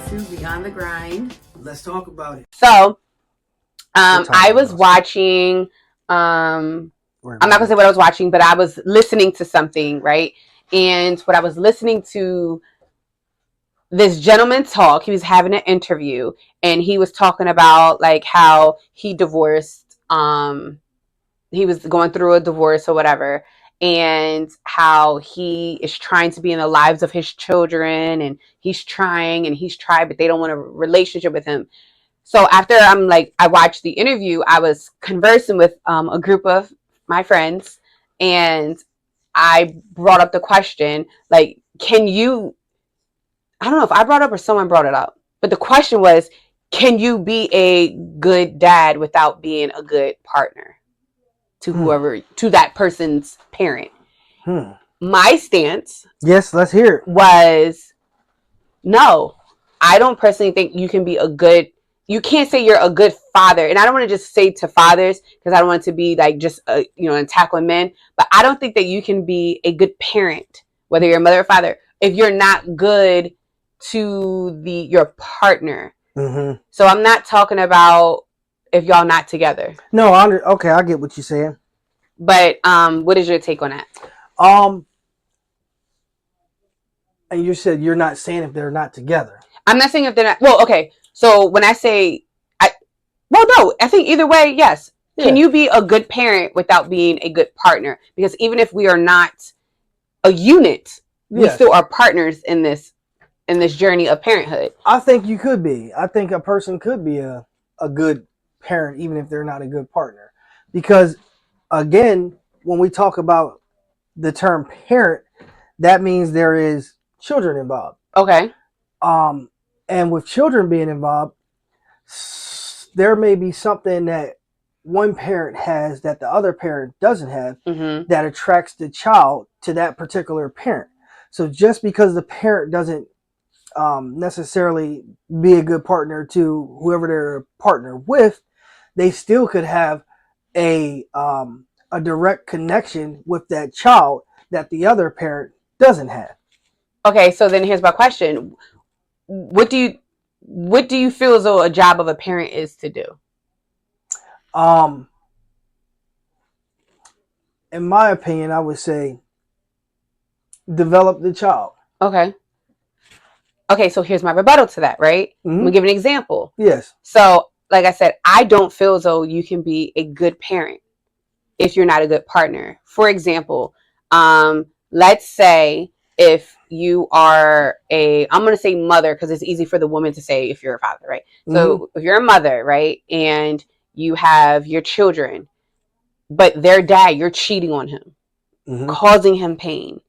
to Beyond the Grind. Let's talk about it. So, I was watching, I'm not gonna say what I was watching, but I was listening to something, right? And what I was listening to, this gentleman talk, he was having an interview, and he was talking about like how he divorced, he was going through a divorce or whatever, and how he is trying to be in the lives of his children, and he's tried, but they don't want a relationship with him. So after I watched the interview, I was conversing with a group of my friends, and I brought up the question, like, I don't know if I brought it up or someone brought it up, but the question was, can you be a good dad without being a good partner to whoever, to that person's parent? My stance, yes, let's hear it, was no. I don't personally think you can be you can't say you're a good father. And I don't want to just say to fathers, because I don't want it to be like just an attack on men, but I don't think that you can be a good parent, whether you're a mother or father, if you're not good to your partner. So I'm not talking about if y'all not together. No, okay, I get what you're saying. But what is your take on that? And you said you're not saying if they're not together. I'm not saying if they're not. Well, okay. So when I say, no, I think either way, yes. Yeah. Can you be a good parent without being a good partner? Because even if we are not a unit, we still are partners in this journey of parenthood. I think you could be. I think a person could be a good parent even if they're not a good partner. Because again, when we talk about the term parent, that means there is children involved. Okay. And with children being involved, there may be something that one parent has that the other parent doesn't have that attracts the child to that particular parent. So just because the parent doesn't necessarily be a good partner to whoever they're a partner with, they still could have a direct connection with that child that the other parent doesn't have. Okay, so then here's my question. What do you feel as though a job of a parent is to do? In my opinion, I would say develop the child. Okay, so here's my rebuttal to that, right? I'm going to give an example. Yes. So, like I said, I don't feel as though you can be a good parent if you're not a good partner. For example, let's say if you are I'm going to say mother because it's easy for the woman to say if you're a father, right? So if you're a mother, right, and you have your children, but their dad, you're cheating on him, causing him pain.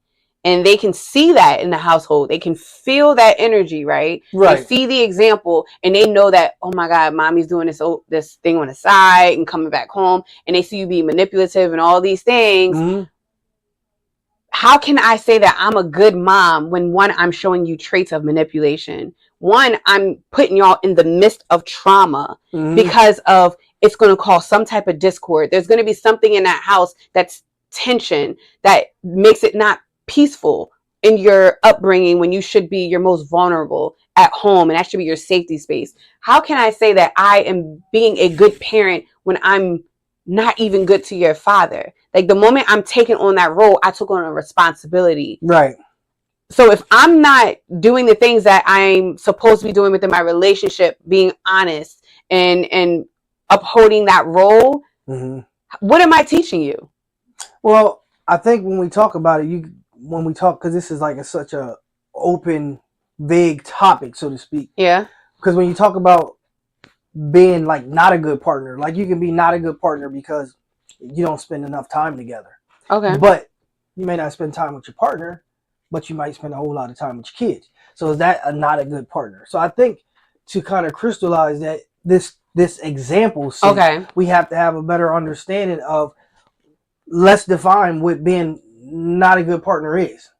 And they can see that in the household. They can feel that energy, right? They see the example and they know that, oh my God, mommy's doing this thing on the side and coming back home. And they see you being manipulative and all these things. How can I say that I'm a good mom when, one, I'm showing you traits of manipulation? One, I'm putting y'all in the midst of trauma because of it's going to cause some type of discord. There's going to be something in that house that's tension that makes it not peaceful in your upbringing when you should be your most vulnerable at home, and that should be your safety space. How can I say that I am being a good parent when I'm not even good to your father? Like, the moment I'm taking on that role, I took on a responsibility. Right. So if I'm not doing the things that I'm supposed to be doing within my relationship, being honest and upholding that role, what am I teaching you? Well, I think when we talk about it, because this is like such a open, vague topic, so to speak. Yeah. Because when you talk about being like not a good partner, like you can be not a good partner because you don't spend enough time together. Okay. But you may not spend time with your partner, but you might spend a whole lot of time with your kids. So is that not a good partner? So I think to kind of crystallize that this example, we have to have a better understanding of, let's define what being not a good partner is.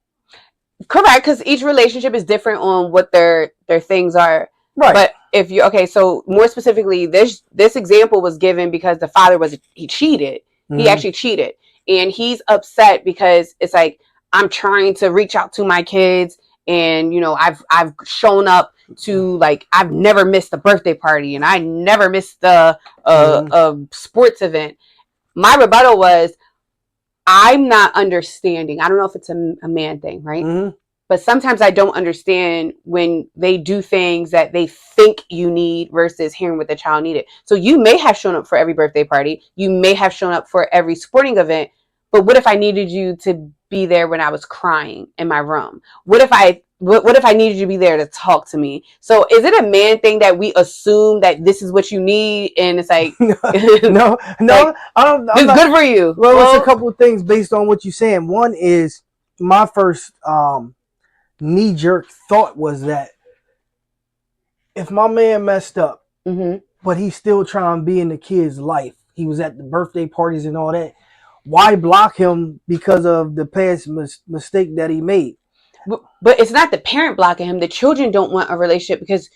Correct, because each relationship is different on what their things are. Right. But if you so more specifically, this example was given because the father he cheated. He actually cheated, and he's upset because it's like, I'm trying to reach out to my kids and you know, I've shown up to, like, I've never missed a birthday party, and I never missed a sports event. My rebuttal was, I'm not understanding. I don't know if it's a man thing, right? Mm-hmm. But sometimes I don't understand when they do things that they think you need versus hearing what the child needed. So you may have shown up for every birthday party. You may have shown up for every sporting event. But what if I needed you to be there when I was crying in my room? What if I needed you to be there to talk to me? So is it a man thing that we assume that this is what you need, and it's like no, like, I don't. It's good for you. Well, it's a couple of things based on what you're saying. One is my first knee-jerk thought was that if my man messed up, mm-hmm. but he's still trying to be in the kid's life, he was at the birthday parties and all that, why block him because of the past mistake that he made? But it's not the parent blocking him. The children don't want a relationship because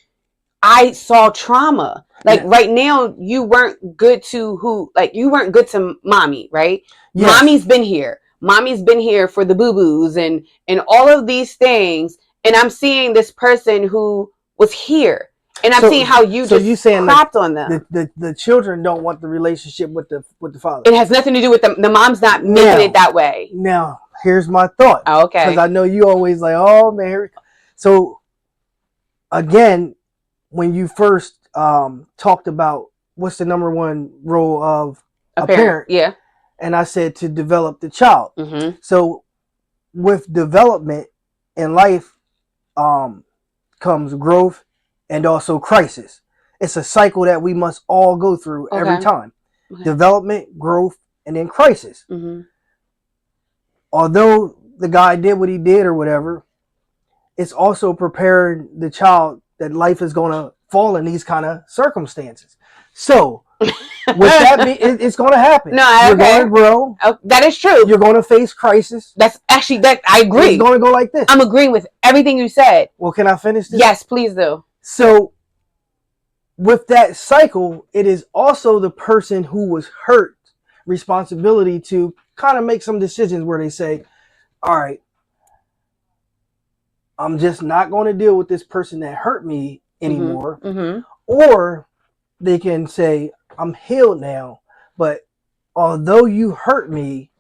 I saw trauma. Like right now, you weren't good to you weren't good to mommy, right? Yes. Mommy's been here. Mommy's been here for the boo-boos and all of these things. And I'm seeing this person who was here. And I'm seeing how you just crapped on them. The children don't want the relationship with the father. It has nothing to do with them. The mom's not making it that way. Now, here's my thought. Oh, okay. Because I know you always like, oh, man. So, again, when you first talked about what's the number one role of a parent. Yeah. And I said to develop the child. Mm-hmm. So with development in life comes growth and also crisis. It's a cycle that we must all go through every time. Okay. Development, growth, and then crisis. Mm-hmm. Although the guy did what he did or whatever, it's also preparing the child that life is going to fall in these kind of circumstances. So with that, it's going to happen. No, you're going to grow. Oh, that is true. You're going to face crisis. That's actually that. I agree. It's going to go like this. I'm agreeing with everything you said. Well, can I finish this? Yes, please do. So with that cycle, it is also the person who was hurt responsibility to kind of make some decisions where they say, all right, I'm just not going to deal with this person that hurt me anymore. Mm-hmm. Or they can say, I'm healed now, but although you hurt me,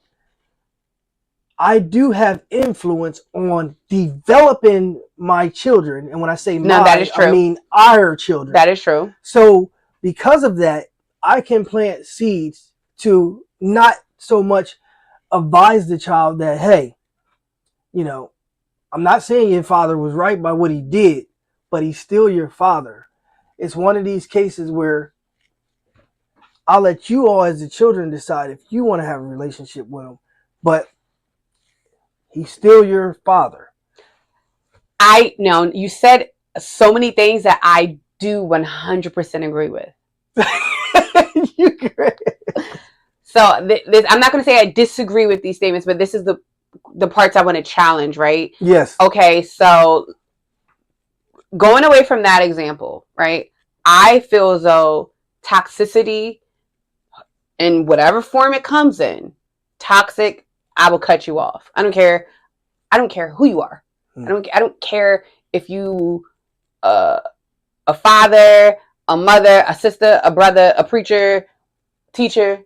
I do have influence on developing my children. And when I say that is true. I mean our children. That is true. So because of that, I can plant seeds to not so much advise the child that, hey, you know, I'm not saying your father was right by what he did, but he's still your father. It's one of these cases where I'll let you all as the children decide if you want to have a relationship with him, but he's still your father. I know you said so many things that I do 100% agree with. You agree. So I'm not going to say I disagree with these statements, but this is the parts I want to challenge, right? Yes. Okay, so going away from that example, right? I feel as though toxicity, in whatever form it comes in, toxic, I will cut you off. I don't care. I don't care who you are. I don't care if you a father, a mother, a sister, a brother, a preacher, teacher,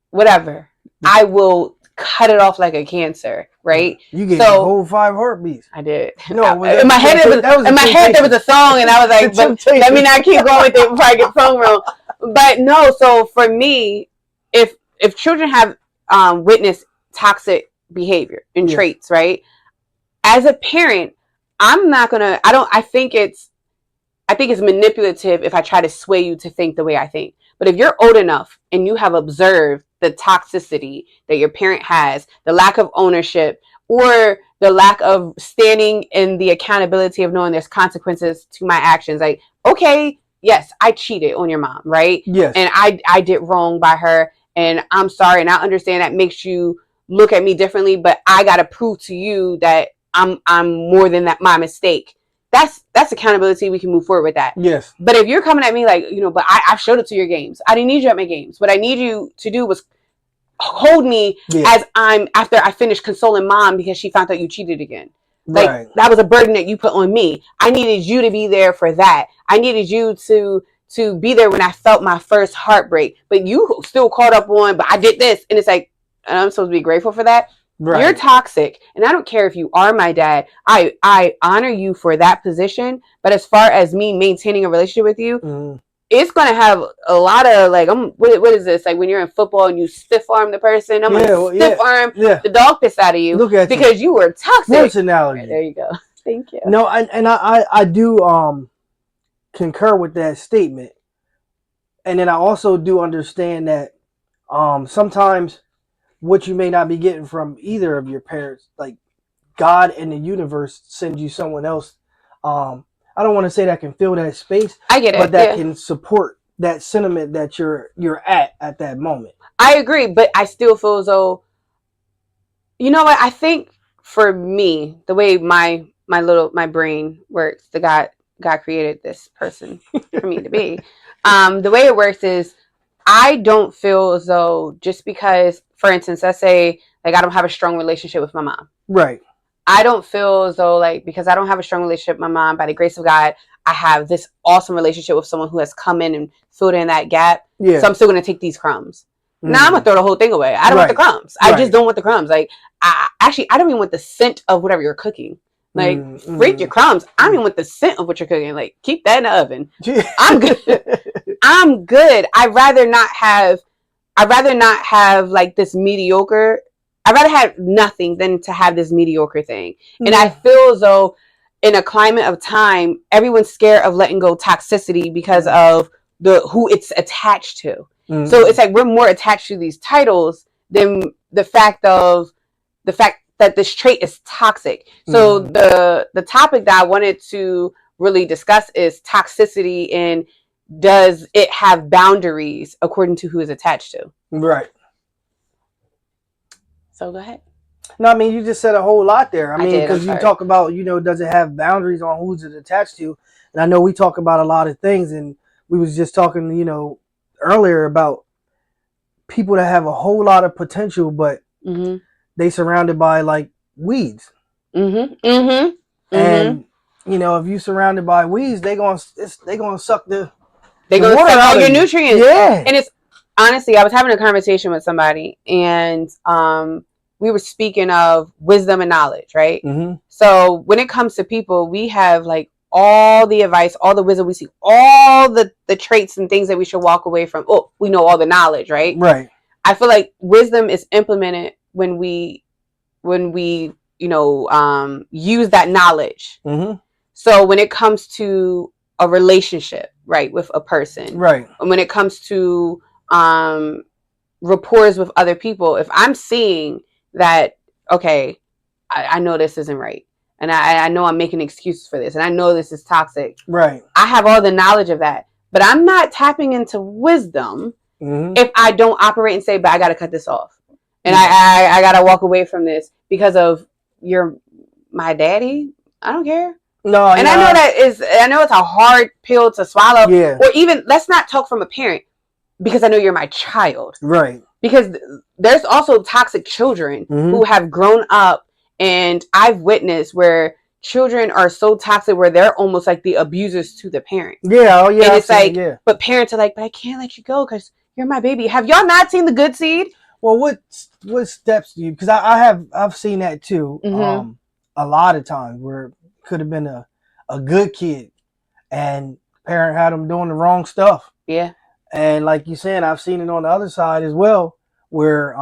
whatever. I will cut it off like a cancer, right? You gave the whole 5 heartbeats. I did. No, in my head there was a song, and I was like, but let me not keep going with it before I get song wrong. But no, so for me, if children have witnessed toxic behavior and traits, right? As a parent, I think it's manipulative if I try to sway you to think the way I think. But if you're old enough and you have observed the toxicity that your parent has, the lack of ownership, or the lack of standing in the accountability of knowing there's consequences to my actions, like, okay, yes, I cheated on your mom, right? Yes. And I did wrong by her, and I'm sorry, and I understand that makes you look at me differently, but I got to prove to you that I'm more than that, my mistake. That's accountability. We can move forward with that. Yes. But if you're coming at me like, but I've showed it to your games. I didn't need you at my games. What I need you to do was hold me as after I finished consoling mom because she found out you cheated again. Like, right. that was a burden that you put on me. I needed you to be there for that. I needed you to be there when I felt my first heartbreak. But you still caught up on, but I did this. And it's like, and I'm supposed to be grateful for that. Right. You're toxic. And I don't care if you are my dad. I honor you for that position. But as far as me maintaining a relationship with you, it's going to have a lot of, like, what is this? Like when you're in football and you stiff arm the person, I'm going to stiff arm the dog piss out of you. Look at because you were toxic. Sports analogy. Right, there you go. Thank you. No, and I do concur with that statement. And then I also do understand that sometimes what you may not be getting from either of your parents, like God and the universe sends you someone else. I don't want to say that can fill that space. I get it, but that can support that sentiment that you're at that moment. I agree, but I still feel as though, you know what? I think for me, the way my brain works, God created this person for me to be. The way it works is, I don't feel as though just because, for instance, let's say like I don't have a strong relationship with my mom. Right. I don't feel as though, like, because I don't have a strong relationship with my mom, by the grace of God, I have this awesome relationship with someone who has come in and filled in that gap. Yeah. So I'm still going to take these crumbs. Now I'm going to throw the whole thing away. I don't want the crumbs. I just don't want the crumbs. Like, I don't even want the scent of whatever you're cooking. Like, freak your crumbs. I don't even want the scent of what you're cooking. Like, keep that in the oven. I'm good. I'm good. I'd rather not have like this mediocre. I'd rather have nothing than to have this mediocre thing. And I feel as though in a climate of time, everyone's scared of letting go toxicity because of who it's attached to. So it's like we're more attached to these titles than the fact that this trait is toxic. So the topic that I wanted to really discuss is toxicity, and does it have boundaries according to who is attached to? Right. So go ahead. No, I mean, you just said a whole lot there. I mean, because you talk about, does it have boundaries on who's it attached to? And I know we talk about a lot of things, and we was just talking, earlier about people that have a whole lot of potential, but they surrounded by like weeds. And if you surrounded by weeds, they gonna suck the water out of your nutrients. Yeah. And it's honestly, I was having a conversation with somebody, and we were speaking of wisdom and knowledge, right? So when it comes to people, we have like all the advice, all the wisdom, we see all the traits and things that we should walk away from. Oh, we know all the knowledge, right? Right. I feel like wisdom is implemented when we use that knowledge. So when it comes to a relationship, right, with a person, right, and when it comes to rapport with other people, if I'm seeing that, okay, I know this isn't right, and I know I'm making excuses for this, and I know this is toxic, right, I have all the knowledge of that, but I'm not tapping into wisdom if I don't operate and say, but I got to cut this off, and I got to walk away from this because of my daddy. I don't care. No, and I know it's a hard pill to swallow. Yeah. Or even, let's not talk from a parent, because I know you're my child. Right. Because there's also toxic children who have grown up, and I've witnessed where children are so toxic where they're almost like the abusers to the parent. Yeah. Oh, yeah. And it's like, but parents are like, but I can't let you go because you're my baby. Have y'all not seen The Good Seed? Well, what steps do you? Because I've seen that too. A lot of times where could have been a good kid, and parent had them doing the wrong stuff. Yeah. And like you said, I've seen it on the other side as well, where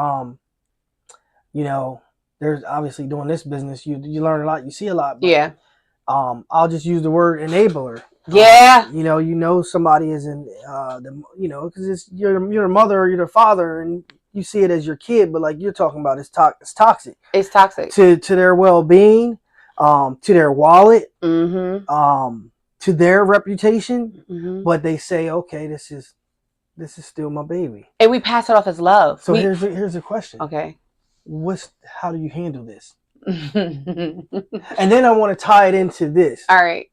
there's obviously doing this business, you learn a lot, you see a lot. But, yeah. I'll just use the word enabler. Yeah. Somebody is in because it's your mother or your father, and you see it as your kid, but like you're talking about, it's toxic. It's toxic to their well-being, to their wallet, to their reputation. But they say, okay, this is still my baby, and we pass it off as love. So here's a question. Okay, how do you handle this? And then I want to tie it into this. All right.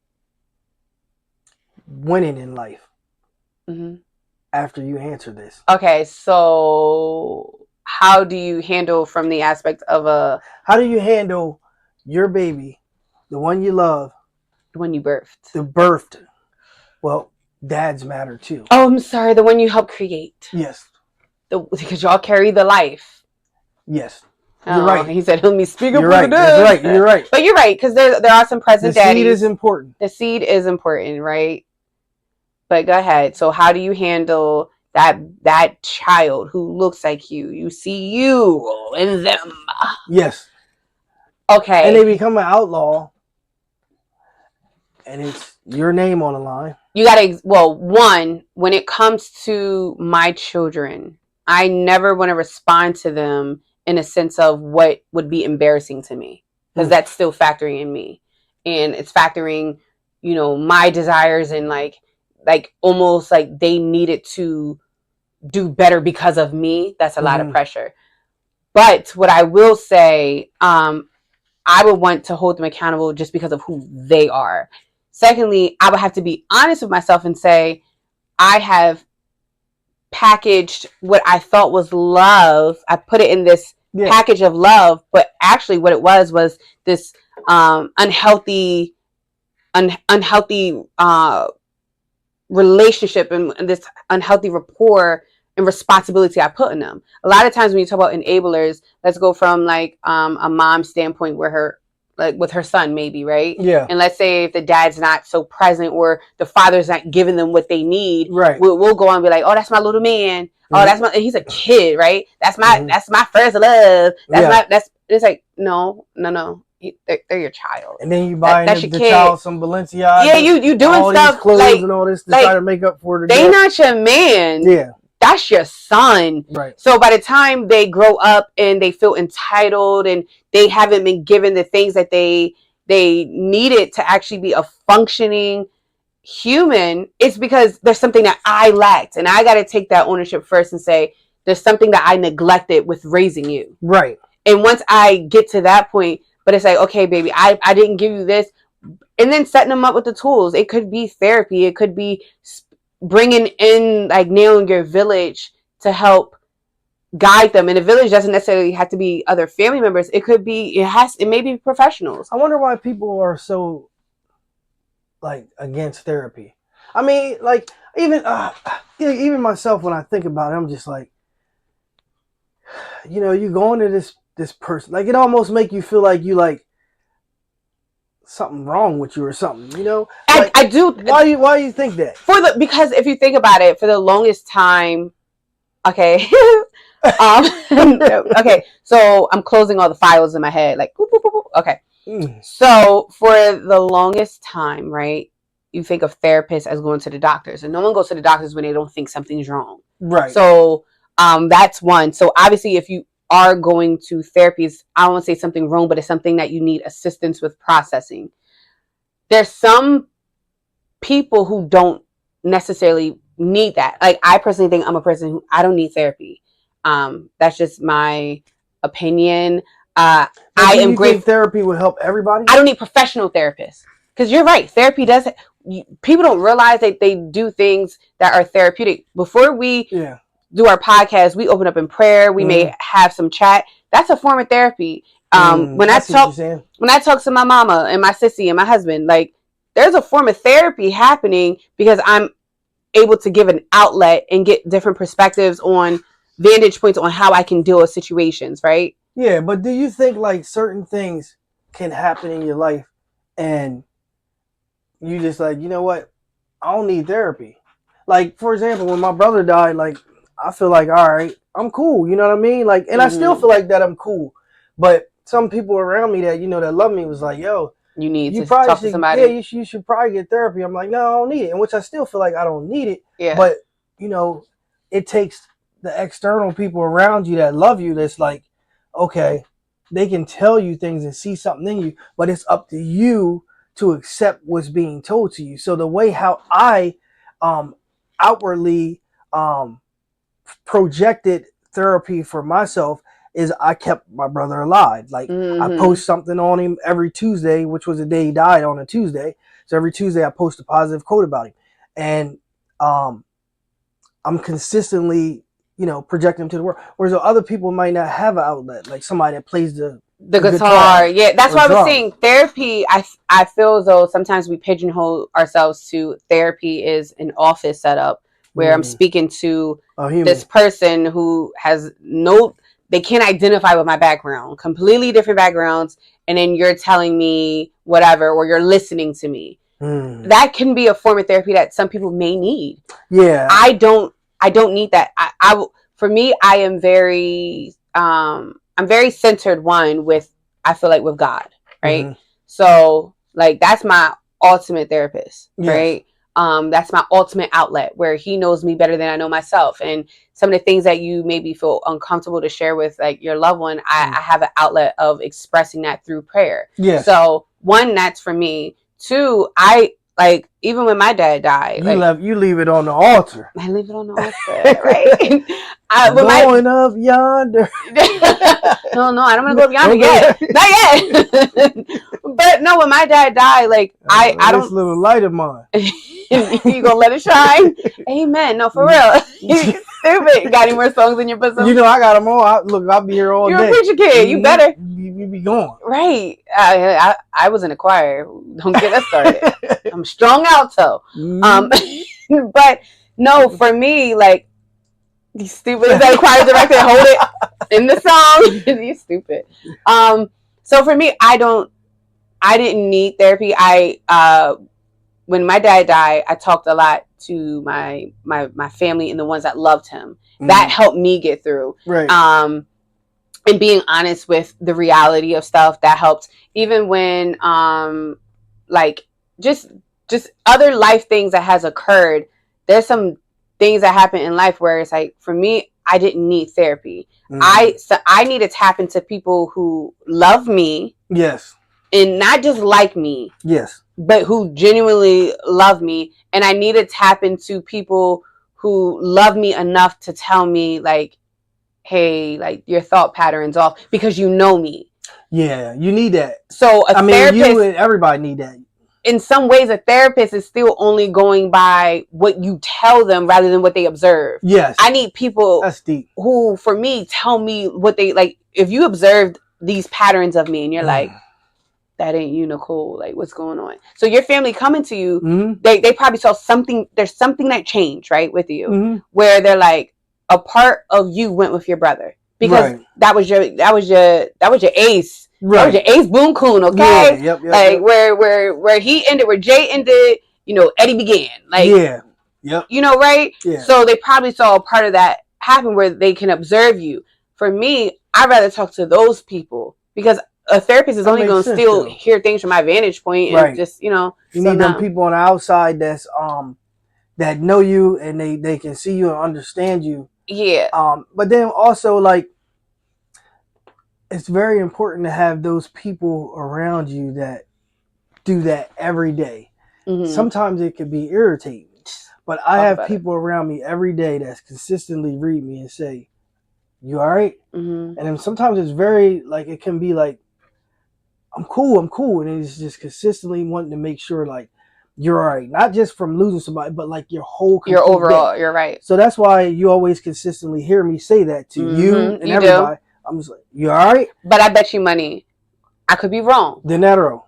Winning in life. After you answer this. Okay, so how do you handle from the aspect of how do you handle your baby The one you love. The one you birthed. The birthed. Well, dads matter too. Oh, I'm sorry. The one you helped create. Yes. Because y'all carry the life. Yes. You're right. He said, "Let me speak up You're for right. the That's dads." right. You're right. But you're right, because there are some present The daddies. seed is important. The seed is important, right? But go ahead. So how do you handle that child who looks like you? You see you in them. Yes. Okay. And they become an outlaw, and it's your name on the line. You gotta, well, one, when it comes to my children, I never want to respond to them in a sense of what would be embarrassing to me, because that's still factoring in me, and it's factoring, my desires, and like almost like they needed to do better because of me. That's a lot of pressure. But what I will say, I would want to hold them accountable just because of who they are. Secondly, I would have to be honest with myself and say, I have packaged what I thought was love. I put it in this package of love, but actually what it was this unhealthy relationship, and this unhealthy rapport and responsibility I put in them. A lot of times when you talk about enablers, let's go from like a mom standpoint, where her, like with her son maybe, right? Yeah. And let's say if the dad's not so present, or the father's not giving them what they need, right? We'll go on and be like, oh, that's my little man. Oh, that's my, he's a kid, right? That's my first love. It's like, no. They're your child. And then you buy the child some Balenciaga. Yeah, you doing all stuff these clothes like, and all this to try to make up for the they death. Not your man. Yeah. That's your son. Right. So by the time they grow up and they feel entitled and they haven't been given the things that they needed to actually be a functioning human, it's because there's something that I lacked, and I got to take that ownership first and say, there's something that I neglected with raising you. Right. And once I get to that point, but it's like, okay, baby, I didn't give you this. And then setting them up with the tools. It could be therapy. It could be bringing in, like, nailing your village to help guide them. And the village doesn't necessarily have to be other family members. It could be, it may be professionals. I wonder why people are so, like, against therapy. I mean, like, even myself, when I think about it, I'm just like, you go into this person, like, it almost make you feel like you, like, something wrong with you or something, like, I do. Why do you think that? Because if you think about it, for the longest time, okay, okay, so I'm closing all the files in my head, like, boop, boop, boop, boop. Okay. So for the longest time, right, you think of therapists as going to the doctors, and no one goes to the doctors when they don't think something's wrong. Right. So that's one. So obviously, if you are going to therapies, I don't want to say something wrong, but it's something that you need assistance with processing. There's some people who don't necessarily need that. Like, I personally think I'm a person who, I don't need therapy. That's just my opinion. I am think therapy would help everybody? I don't need professional therapists, because you're right. Therapy does. People don't realize that they do things that are therapeutic. Before we do our podcast, we open up in prayer. We may have some chat. That's a form of therapy. When I talk to my mama and my sissy and my husband, like, there's a form of therapy happening, because I'm able to give an outlet and get different perspectives on vantage points on how I can deal with situations, right? Yeah, but do you think, like, certain things can happen in your life and you just like, you know what? I don't need therapy. Like, for example, when my brother died, like, I feel like, all right, I'm cool. You know what I mean? Like, and I still feel like that I'm cool. But some people around me that, that love me was like, yo, you probably talk to somebody. Yeah, you should probably get therapy. I'm like, no, I don't need it. And which I still feel like I don't need it. Yeah. But, it takes the external people around you that love you that's like, okay, they can tell you things and see something in you, but it's up to you to accept what's being told to you. So the way how I outwardly projected therapy for myself is I kept my brother alive. Like, I post something on him every Tuesday, which was the day he died, on a Tuesday. So every Tuesday I post a positive quote about him. And I'm consistently, projecting him to the world. Whereas other people might not have an outlet, like somebody that plays the the guitar. Yeah, that's why I was saying therapy. I feel as though sometimes we pigeonhole ourselves to therapy is an office setup where I'm speaking to this person who has they can't identify with my background, completely different backgrounds, and then you're telling me whatever, or you're listening to me. That can be a form of therapy that some people may need. Yeah, I don't need that. For me, I am very I'm very centered I feel like with God, right? So like that's my ultimate therapist, right? That's my ultimate outlet where he knows me better than I know myself. And some of the things that you maybe feel uncomfortable to share with like your loved one, I have an outlet of expressing that through prayer. Yes. So one, that's for me. Two, like even when my dad died, you leave it on the altar. I leave it on the altar, right? Going up yonder. No, I don't want to go up yonder yet. Not yet. But no, when my dad died, like I don't. This little light of mine. You gonna let it shine? Amen. No, for real. You stupid. Got any more songs in your bosom? You know I got them all. I'll be here all day. You're a preacher kid. You better. You be going. Right. I was in a choir. Don't get us started. I'm strong alto. But no, for me, like these stupid. Is that a choir director? Hold it in the song. You stupid. So for me, I didn't need therapy. When my dad died, I talked a lot to my family and the ones that loved him. That helped me get through. Right. And being honest with the reality of stuff, that helped. Even when like just other life things that has occurred, there's some things that happen in life where it's like, for me, I didn't need therapy. I need to tap into people who love me. Yes. And not just like me. Yes. But who genuinely love me. And I need to tap into people who love me enough to tell me like, hey, like your thought pattern's off because you know me. Yeah, you need that. So therapist, you and everybody need that. In some ways, a therapist is still only going by what you tell them rather than what they observe. Yes. I need people that's deep. Who, for me, tell me what they like. If you observed these patterns of me and you're like, that ain't you, Nicole. Like, what's going on? So your family coming to you, they probably saw something. There's something that changed, right, with you, where they're like, a part of you went with your brother because that was your ace. Right. That was your ace boom coon. Okay. Yeah, yep. Where he ended, where Jay ended, Eddie began. Like, yep. Right? Yeah. So they probably saw a part of that happen where they can observe you. For me, I'd rather talk to those people because a therapist is only going to still hear things from my vantage point and just, You need them people on the outside that's that know you and they can see you and understand you. Yeah. But then also like it's very important to have those people around you that do that every day. Sometimes it can be irritating, but I have people around me every day that's consistently read me and say, "You all right?" And then sometimes it's very like it can be like, I'm cool. And it's just consistently wanting to make sure like you're all right. Not just from losing somebody, but like your overall, day. You're right. So that's why you always consistently hear me say that to you and everybody. Do. I'm just like, you all right? But I bet you money. I could be wrong. Dinero.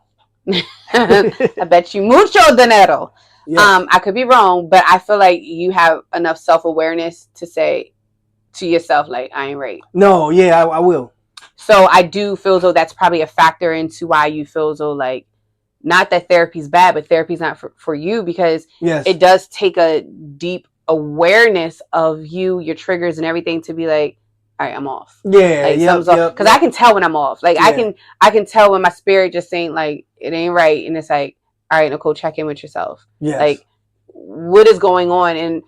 I bet you mucho dinero. Yes. I could be wrong, but I feel like you have enough self-awareness to say to yourself, like, I ain't right. No, yeah, I will. So I do feel as though that's probably a factor into why you feel as though like, not that therapy's bad, but therapy's not for you because it does take a deep awareness of you, your triggers and everything to be like, all right, I'm off. Yeah, like, because I can tell when I'm off. Like I can tell when my spirit just saying like it ain't right, and it's like, all right, Nicole, check in with yourself. Yes. Like, what is going on? And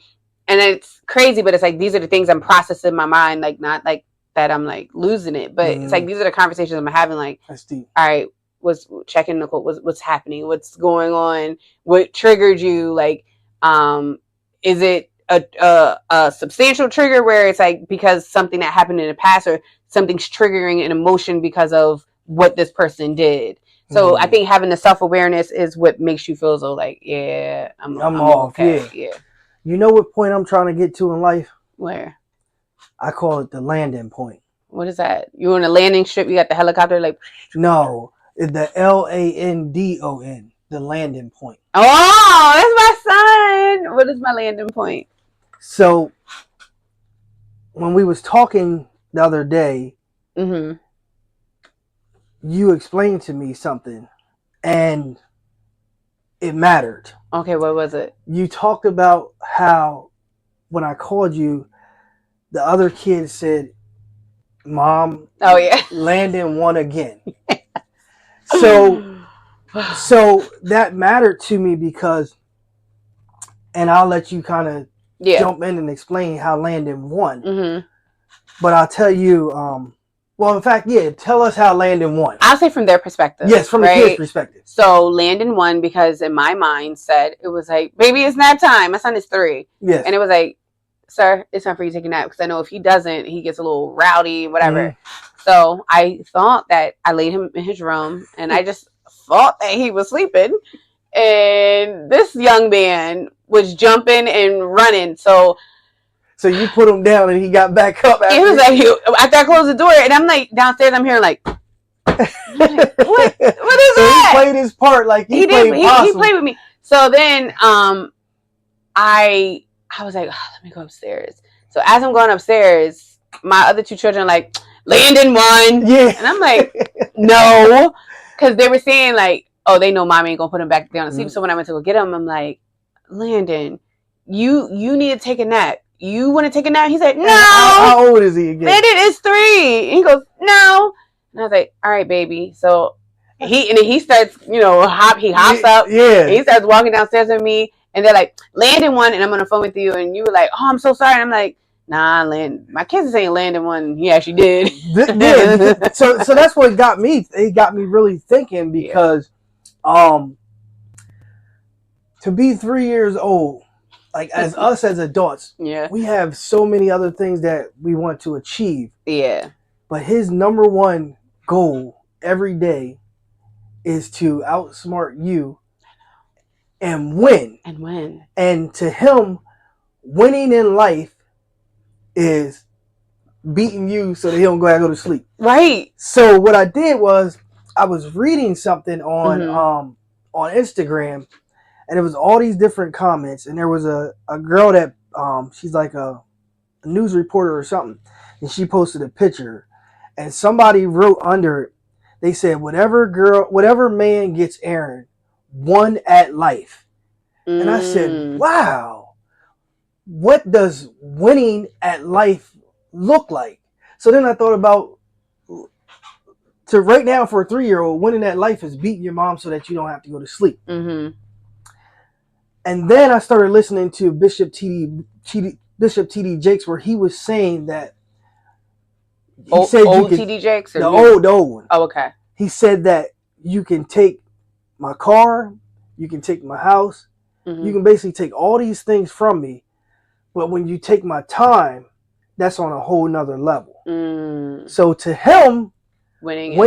it's crazy, but it's like these are the things I'm processing in my mind, like not like that I'm like losing it, but it's like these are the conversations I'm having. Like, that's deep. All right, what's checking, Nicole? What's happening? What's going on? What triggered you? Like, is it a substantial trigger where it's like because something that happened in the past, or something's triggering an emotion because of what this person did? So I think having the self-awareness is what makes you feel so like, yeah, I'm off. Okay. Yeah. You know what point I'm trying to get to in life? Where? I call it the landing point. What is that? You on a landing strip? You got the helicopter, like. No, the LANDON, the landing point. Oh, that's my son. What is my landing point? So when we was talking the other day, Mm-hmm. you explained to me something, and it mattered. Okay, what was it? You talked about how when I called you, the other kid said, "Mom, Oh yeah, Landon won again." So that mattered to me because, and I'll let you kind of jump in and explain how Landon won. Mm-hmm. But I'll tell you, well, in fact, tell us how Landon won. I'll say from their perspective. Yes, from the kid's perspective. So Landon won because in my mind said, it was like, baby, it's nap time. My son is 3. Yes. And it was like, sir, it's time for you to take a nap. Because I know if he doesn't, he gets a little rowdy, whatever. Mm-hmm. So I thought that I laid him in his room and I just thought that he was sleeping. And this young man was jumping and running. So you put him down and he got back up. It was like, after I closed the door, and I'm like downstairs, I'm hearing like, what is that? He played his part like he played he played with me. So then I was like, oh, let me go upstairs. So as I'm going upstairs, my other 2 children are like, Landon won. Yeah. And I'm like, no. Because they were saying like, oh, they know mommy ain't gonna put him back down to sleep. Mm-hmm. So when I went to go get him, I'm like, Landon, you need to take a nap. You want to take a nap? He said, no. How old is he again? Landon is 3. And he goes, no. And I was like, all right, baby. So he starts, he hops up. Yeah. And he starts walking downstairs with me. And they're like, Landon won. And I'm on the phone with you. And you were like, oh, I'm so sorry. And I'm like, nah, Landon. My kids are saying Landon won. He actually did. Yeah. So that's what got me. It got me really thinking because, to be 3 years old, like as us as adults, we have so many other things that we want to achieve. Yeah. But his number one goal every day is to outsmart you and win. And to him, winning in life is beating you so that he don't go to sleep. Right. So what I did was I was reading something on Instagram. And it was all these different comments. And there was a girl that, she's like a news reporter or something. And she posted a picture. And somebody wrote under it, they said, whatever man gets Aaron, won at life. And I said, wow, what does winning at life look like? So then I thought about, to right now for a 3-year-old, winning at life is beating your mom so that you don't have to go to sleep. Mm-hmm. And then I started listening to Bishop T.D. Jakes, where he was saying that he said old T.D. Jakes, or the old one. Oh, okay. He said that you can take my car, you can take my house, you can basically take all these things from me, but when you take my time, that's on a whole nother level. So to him, winning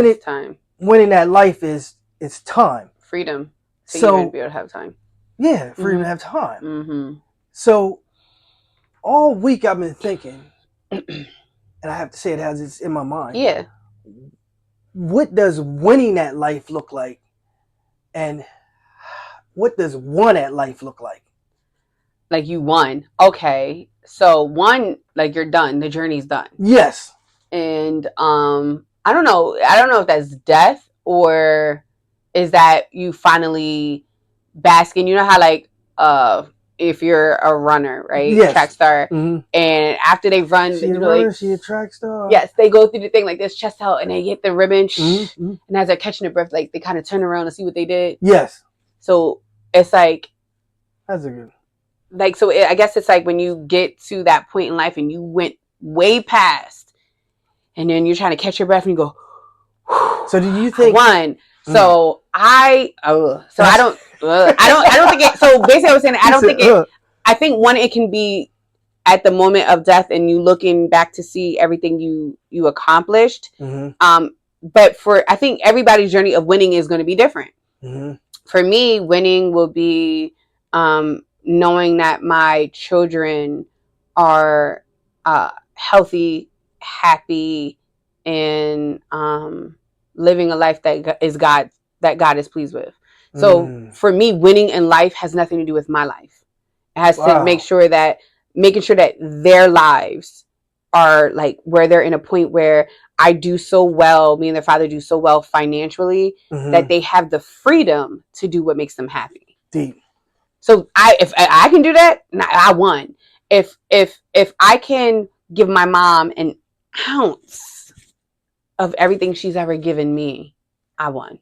at life is time, freedom. So even be able to have time. Yeah, freedom to have time. Mm-hmm. So all week I've been thinking, and I have to say it as it's in my mind. Yeah. What does winning at life look like? And what does won at life look like? Like you won. Okay. So won, like you're done. The journey's done. Yes. And I don't know if that's death or is that you finally basking. You know how like if you're a runner, right? Yes. Track star. Mm-hmm. And after they run, she a track star. Yes, they go through the thing like this, chest out, and they hit the ribbon. Mm-hmm. And as they're catching their breath, like they kind of turn around and see what they did. Yes. So it's like that's a good. Like so, I guess it's like when you get to that point in life and you went way past, and then you're trying to catch your breath and you go. So do you think one? So I don't think it. So basically, I was saying I don't think it. I think one, it can be at the moment of death and you looking back to see everything you accomplished. Mm-hmm. But I think everybody's journey of winning is going to be different. Mm-hmm. For me, winning will be knowing that my children are healthy, happy, and living a life that God is pleased with. So for me, winning in life has nothing to do with my life. It has to making sure that their lives are like where they're in a point where I do so well, me and their father do so well financially that they have the freedom to do what makes them happy. Deep. So if I can do that, I won. If I can give my mom an ounce of everything she's ever given me, I won.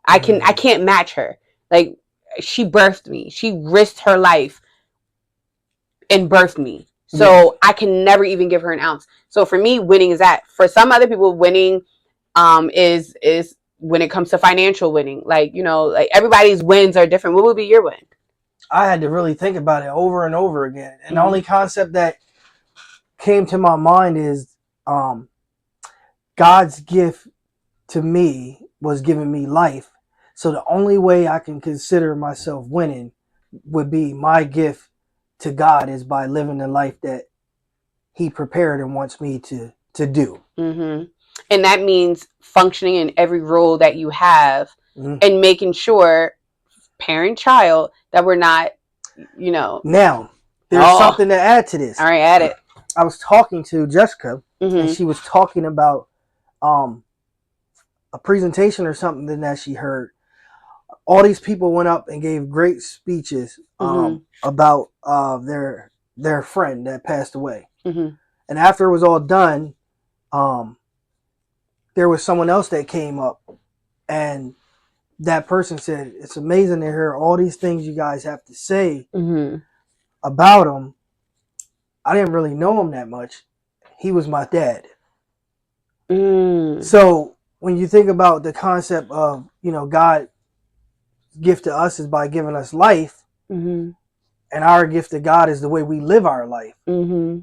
I can't match her. Like, she birthed me. She risked her life and birthed me. So I can never even give her an ounce. So for me, winning is that. For some other people, winning is when it comes to financial winning. Like, you know, like everybody's wins are different. What would be your win? I had to really think about it over and over again. And the only concept that came to my mind is God's gift to me was giving me life. So the only way I can consider myself winning would be my gift to God is by living the life that he prepared and wants me to do. And that means functioning in every role that you have and making sure, parent-child, that we're not, you know. Now, there's something to add to this. All right, add it. I was talking to Jessica, and she was talking about a presentation or something that she heard. All these people went up and gave great speeches about their friend that passed away. And after it was all done, there was someone else that came up, and that person said, "It's amazing to hear all these things you guys have to say about him. I didn't really know him that much. He was my dad." So when you think about the concept of, you know, God's gift to us is by giving us life, and our gift to God is the way we live our life.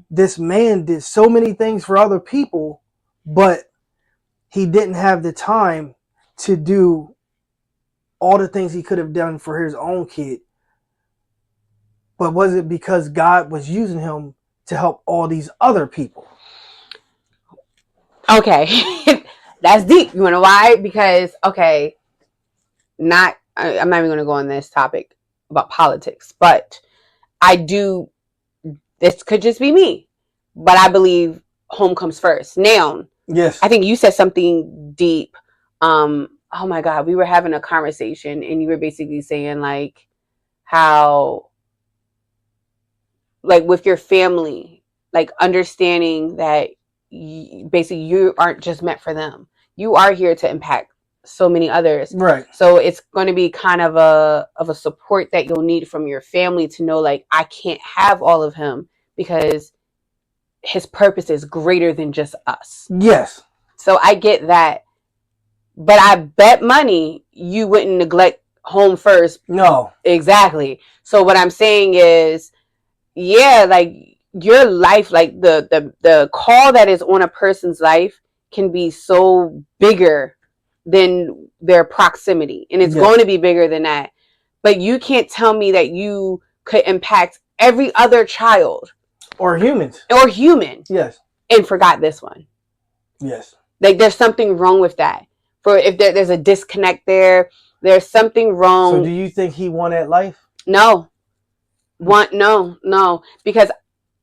This man did so many things for other people, but he didn't have the time to do all the things he could have done for his own kid. But was it because God was using him to help all these other people? Okay. That's deep. You know why? Because, I'm not even going to go on this topic about politics, but this could just be me, but I believe home comes first. Now, yes, I think you said something deep. Oh my God, we were having a conversation and you were basically saying like how, like with your family, like understanding that basically you aren't just meant for them. You are here to impact so many others. Right. So it's going to be kind of a support that you'll need from your family to know, like, I can't have all of him because his purpose is greater than just us. Yes. So I get that. But I bet money you wouldn't neglect home first. No. Exactly. So what I'm saying is, yeah, like your life, like the call that is on a person's life can be so bigger than their proximity. And it's going to be bigger than that. But you can't tell me that you could impact every other child. Or humans. Yes. And forgot this one. Yes. Like there's something wrong with that. For if there's a disconnect there, there's something wrong. So do you think he won at life? No. No. Because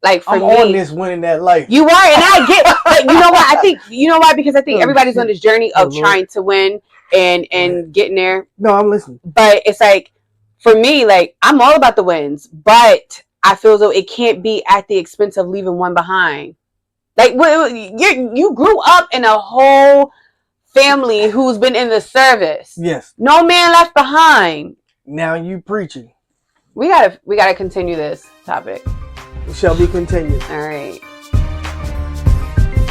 like for I'm me, on this winning that life. You are, and I get, but you know what? You know why? Because I think everybody's on this journey of trying to win and getting there. No, I'm listening. But it's like, for me, like, I'm all about the wins, but I feel as though it can't be at the expense of leaving one behind. Like, you grew up in a whole family who's been in the service. Yes. No man left behind. Now you preaching. We gotta continue this topic. It shall be continued. All right.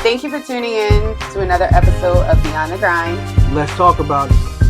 Thank you for tuning in to another episode of Beyond the Grind. Let's talk about it.